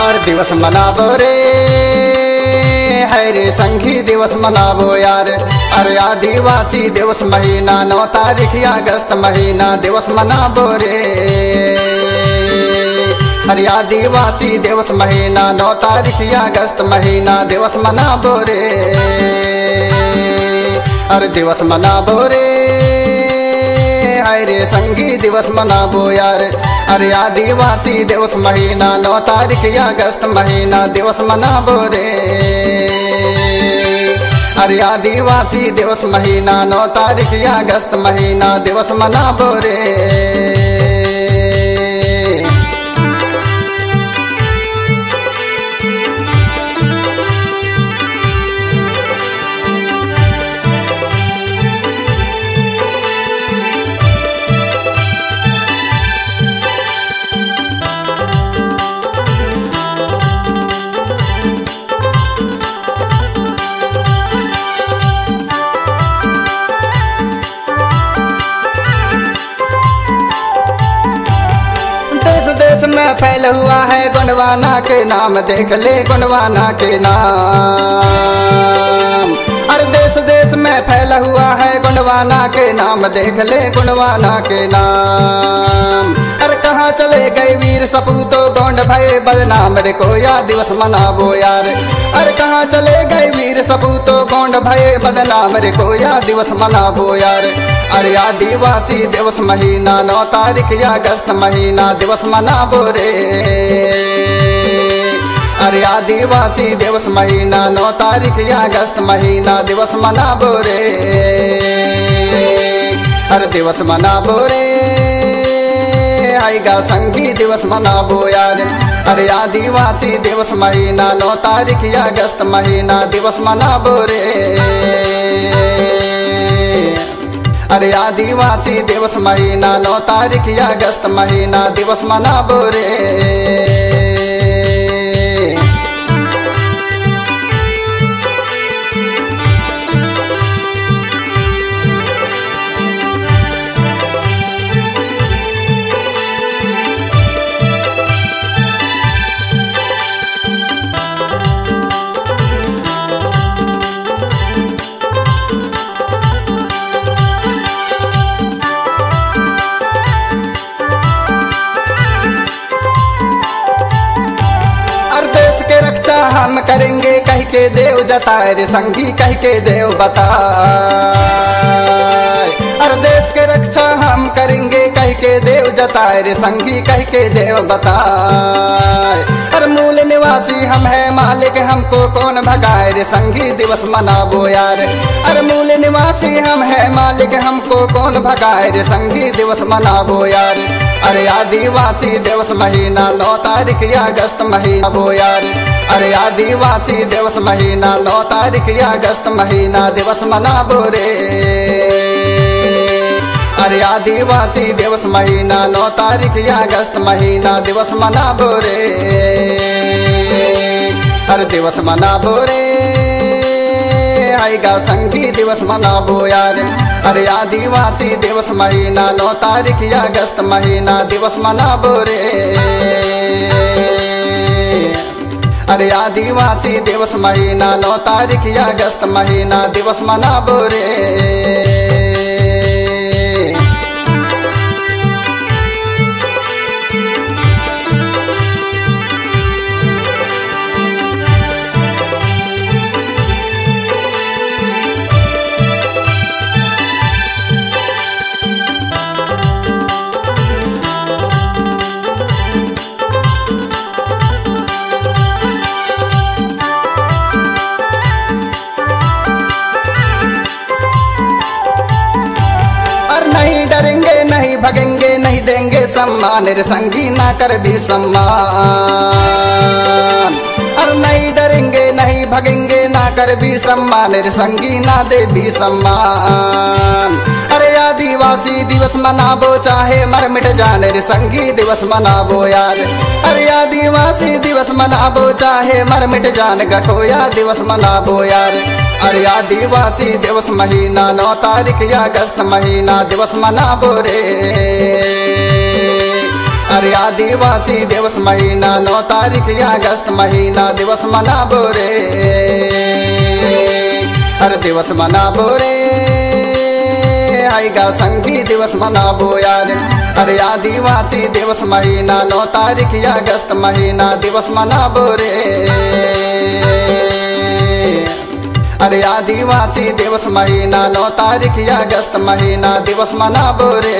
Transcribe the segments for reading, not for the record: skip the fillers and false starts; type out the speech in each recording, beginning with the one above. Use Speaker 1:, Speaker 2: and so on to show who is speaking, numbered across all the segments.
Speaker 1: और दिवस मनाबो रे है रे संगी दिवस मनाबो यार। अरे आदिवासी दिवस महीना 9 तारीख अगस्त महीना दिवस मनाबो रे। अरे आदिवासी दिवस महीना 9 तारीख अगस्त महीना दिवस मनाबो रे। अरे दिवस मनाबो रे हाय रे संगी दिवस मनाबो यार। अरे आदिवासी दिवस महीना 9 तारीख अगस्त महीना दिवस मनाबो रे। अरे आदिवासी दिवस महीना 9 तारीख अगस्त महीना दिवस मनाबो रे। देश में फैल हुआ है गोंडवाना के नाम, देख ले गोंडवाना के नाम। अरे देश देश में फैला हुआ है गोंडवाना के नाम, देख ले गोंडवाना के नाम। अरे कहाँ चले गए वीर सपूतो गोंड भये बदनाम रे कोया दिवस मनाबो यार। अरे कहाँ चले गए वीर सपूतो गोंड भये बदनाम रे कोया दिवस मनाबो यार। अरे आदिवासी दिवस महीना 9 तारीख अगस्त महीना दिवस मनाबो रे। अरे आदिवासी दिवस महीना 9 तारीख अगस्त महीना दिवस मनाबो रे। अरे दिवस मनाबो रे आएगा संगी दिवस मनाबो यार। अरे आदिवासी दिवस महीना 9 तारीख अगस्त महीना दिवस मनाबो रे। अरे आदिवासी दिवस महीना 9 तारीख अगस्त महीना दिवस मनाबो रे। हम करेंगे कह के देव जताए रे संगी कह के देव बताए। अरे देश के रक्षा हम करेंगे कह के देव जताए रे संगी कह के देव बताए। अरे मूल निवासी हम है मालिक हमको कौन भगाए रे संगी दिवस मनाबो यार। अरे मूल निवासी हम है मालिक हमको कौन भगाए रे संगी दिवस मनाबो यार। अरे आदिवासी दिवस महीना 9 तारीख अगस्त महीना बो यार। अरे आदिवासी दिवस महीना 9 तारीख अगस्त महीना दिवस मनाबो रे। अरे आदिवासी दिवस महीना 9 तारीख अगस्त महीना दिवस मनाबो रे। अरे दिवस मनाबो रे आएगा संगी दिवस मनाबो यार। अरे आदिवासी दिवस महीना 9 तारीख अगस्त महीना दिवस मनाबो रे। अरे आदिवासी दिवस महीना 9 तारीख अगस्त महीना दिवस मनाबो रे। नहीं डरेंगे नहीं भगेंगे नहीं देंगे सम्मान रे संगी ना कर भी सम्मान। अरे नहीं डरेंगे नहीं भगेंगे ना कर भी सम्मान रे संगी ना दे भी सम्मान। अरे आदिवासी दिवस मनाबो चाहे मर मिट जाने रे संगी दिवस मनाबो यार। अरे आदिवासी दिवस मनाबो चाहे मर मिट जाने का खोया दिवस मनाबो यार। अरे आदिवासी दिवस महीना 9 तारीख अगस्त महीना दिवस मनाबो रे। अरे आदिवासी दिवस महीना 9 तारीख अगस्त महीना दिवस मनाबो रे। अरे दिवस मनाबो रे आएगा संगी दिवस मनाबो यार। अरे आदिवासी दिवस महीना 9 तारीख अगस्त महीना दिवस मनाबो रे। अरे आदिवासी दिवस महीना 9 तारीख अगस्त महीना दिवस मनाबो रे।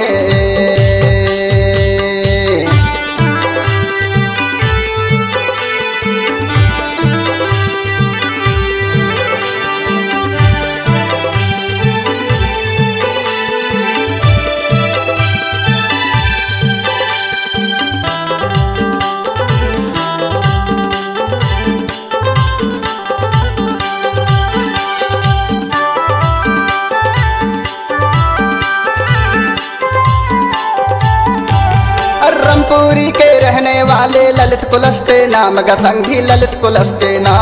Speaker 1: रामपुरी के रहने वाले ललित कुलस्ते नाम गसंगी ललित कुलस्ते नाम।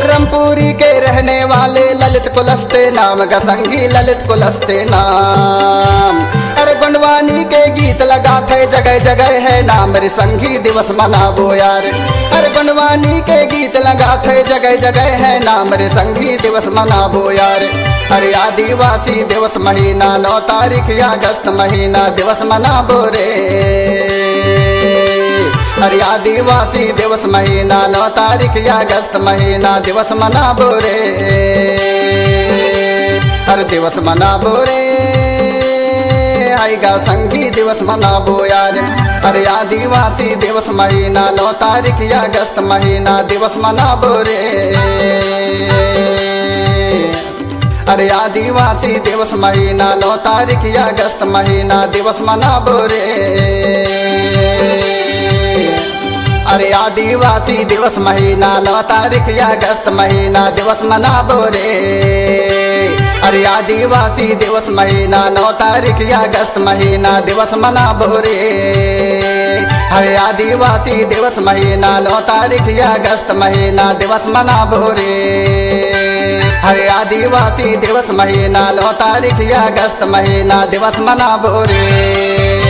Speaker 1: रामपुरी के रहने वाले ललित कुलस्ते नाम गसंगी ललित कुलस्ते नाम। अरे गुणवानी के गीत लगा थे जगह जगह है नाम रे संगी दिवस मनाबो यार। अरे गुणवानी के गीत लगा थे जगह जगह है नाम रे संगी दिवस मनाबो यार। अरे आदिवासी दिवस महीना 9 तारीख अगस्त महीना दिवस मनाबो रे। अरे आदिवासी दिवस महीना 9 तारीख अगस्त महीना दिवस मनाबो रे। अरे दिवस मनाबो रे आएगा संगी दिवस मनाबो यार। अरे आदिवासी दिवस महीना 9 तारीख अगस्त महीना दिवस मनाबो रे। अरे आदिवासी दिवस महीना 9 तारीख अगस्त महीना दिवस मनाबो रे। अरे आदिवासी दिवस महीना 9 तारीख अगस्त महीना दिवस मनाबो रे। अरे आदिवासी दिवस महीना 9 तारीख अगस्त महीना दिवस मनाबो रे। अरे आदिवासी दिवस महीना 9 तारीख अगस्त महीना दिवस मनाबो रे। अरे आदिवासी दिवस महीना 9 तारीख अगस्त महीना दिवस मनाबो रे।